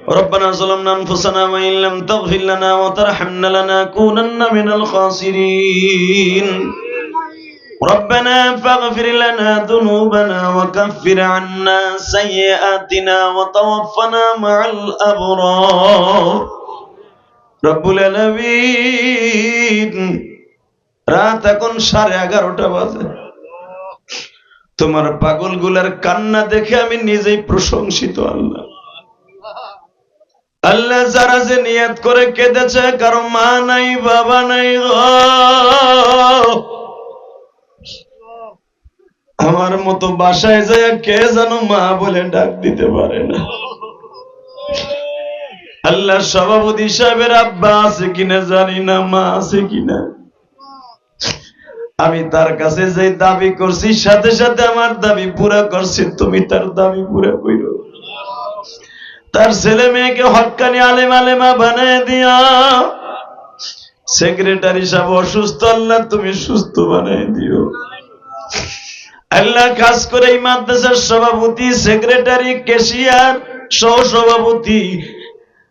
ربنا ظلمنا أنفسنا وإن لم تغفر لنا وترحمنا لنكونن من الخاسرين ربنا فاغفر لنا ذنوبنا وكفر عنا سيئاتنا وتوفنا مع الأبرار رب العالمين রাত এখন 11:30 বাজে তোমার পাগলগুলার কান্না দেখে আমি নিজেই প্রশংসিত আল্লাহ আল্লাহ যারা যে নিয়ত করে কেঁদেছে কারো মা নাই বাবা নাই আমার মতো বাসায় যায় কে যেন মা বলে ডাক দিতে পারে না আল্লাহ সভাপতি সাহেবের আব্বা আছে কিনা জানি না মা আছে কিনা আমি তার কাছে যে দাবি করছি সাথে সাথে আমার দাবি পুরা করছি তুমি তার দাবি পুরা কইরো তার ছেলে মেয়েকে হক্কানি আলেম আলেমা বানায় দিয়া সেক্রেটারি সাহেব অসুস্থ আল্লাহ তুমি সুস্থ বানায় দিও আল্লাহ খাস করে এই মাদ্রাসার সভাপতি সেক্রেটারি ক্যাশিয়ার সহ সভাপতি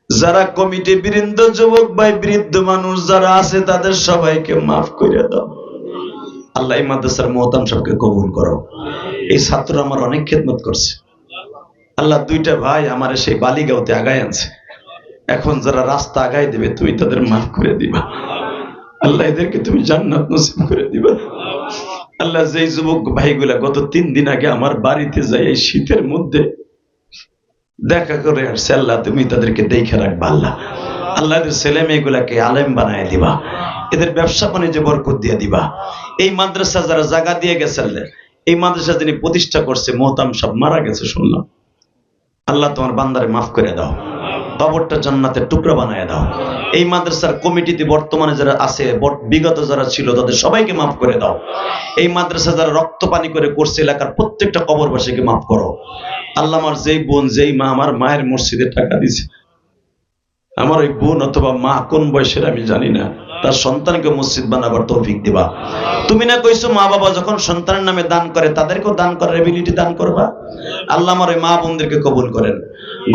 যারা কমিটি বৃন্দ যুবক ভাই বৃদ্ধ মানুষ যারা আছে তাদের সবাইকে মাফ করে দাও আল্লাহ এই মাদ্রাসার মোহতাম সবকে কবুল করো এই ছাত্র আমার অনেক খেদমত করছে আল্লাহ দুইটা ভাই আমার সেই বালিগাঁওতে আগায় আনছে এখন যারা রাস্তা আগায় দেবে তুমি তাদের মাফ করে দিবা আল্লাহ এদেরকে তুমি জান্নাত নসিব করে দিবা আল্লাহ যেই যুবক ভাইগুলা গত 3 দিন আগে আমার বাড়িতে যাই এই শীতের মধ্যে দেখা করে আসছে আল্লাহ তুমি তাদেরকে দেখে রাখবা আল্লাহ আল্লাহ এদের ছেলে মেয়েগুলাকে আলেম বানায় দিবা এদের ব্যবসা বাণিজ্যে বরকত দিয়ে দিবা এই মাদ্রাসা যারা জায়গা দিয়ে গেছে এই মাদ্রাসা যিনি প্রতিষ্ঠা করছে মোহতাম সব মারা গেছে শুনলাম আল্লাহ তোমার বান্দারে মাফ করে দাও কবরটা জান্নাতের টুকরা বানায় দাও এই মাদ্রাসার কমিটিতে বর্তমানে যারা আছে বিগত যারা ছিল তাদের সবাইকে মাফ করে দাও এই মাদ্রাসা যারা রক্ত পানি করে করছে এলাকার প্রত্যেকটা কবরবাসীকে মাফ করো আল্লাহ আমার যেই বোন যেই মা আমার মায়ের মসজিদে টাকা দিছে আমার ওই বোন অথবা মা কোন বয়সের আমি জানি না তার সন্তানকে মসজিদ বানাবার তৌফিক দিবা তুমি না কইছো মা বাবা যখন সন্তানের নামে দান করে তাদেরকেও দান করার এবিলিটি দান করবা আল্লাহ আমার ওই মা বোনদেরকে কবুল করেন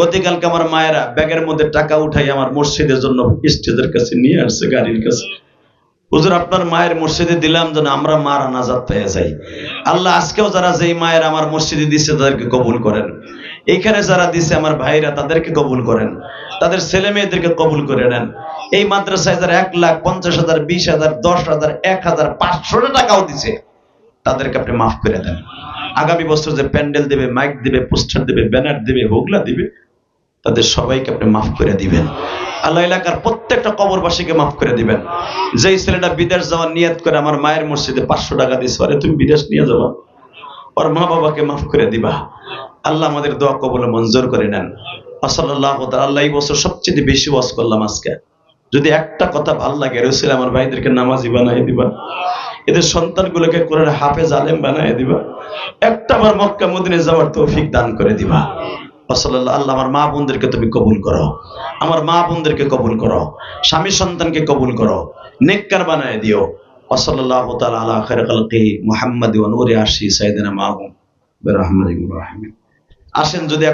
গতকালকে আমার মায়েরা ব্যাগের মধ্যে টাকা উঠাই আমার মসজিদের জন্য স্টেজের কাছে নিয়ে আসছে গাড়ির কাছে হুজুর আপনার মায়ের মসজিদে দিলাম যেন আমরা মারা নাজাত পেয়ে যাই আল্লাহ আজকেও যারা যেই মায়ের আমার মসজিদে দিচ্ছে তাদেরকে কবুল করেন এইখানে যারা দিছে আমার ভাইরা তাদেরকে কবুল করেন তাদের ছেলে মেয়েদেরকে কবুল করে নেন এই মাদ্রাসায় যারা 1,50,000 20,000 10,000 1,000 500 টাকাও দিছে তাদেরকে আপনি মাফ করে দেন আগামী বছর যে প্যান্ডেল দেবে মাইক দেবে পোস্টার দেবে ব্যানার দেবে হোগলা দিবে তাদের সবাইকে আপনি মাফ করে দিবেন আল্লাহ এলাকার প্রত্যেকটা কবরবাসীকে মাফ করে দিবেন যেই ছেলেটা বিদেশ যাওয়ার নিয়ত করে আমার মায়ের মসজিদে 500 টাকা দিছে আরে তুমি বিদেশ নিয়ে যাবা ওর মা বাবাকে মাফ করে দিবা আল্লাহ আমাদের দোয়া কবুল মঞ্জুর করে নেন সাল্লাল্লাহু তাআলা আল্লাহ এই বছর সবচেয়ে বেশি ওয়াজ করলাম আজকে যদি একটা কথা ভালো লাগে রসুল আমার ভাইদেরকে নামাজি বানায় দিবা এদের সন্তানগুলোকে কোরআন হাফেজ আলেম বানায় দিবা একটা বার মক্কা মদিনা যাওয়ার তৌফিক দান করে দিবা সাল্লাল্লাহু আল্লাহ আমার মা বোনদেরকে তুমি কবুল করো আমার মা বোনদেরকে কবুল করো স্বামী সন্তানকে কবুল করো নেককার বানায় দিও সাল্লাল্লাহু তাআলা আলা খায়রি খালকি মুহাম্মাদি ওয়া নূরি আরশি সাইয়্যিদিনা মাহুম বিরহমাতিকা আসেন যদি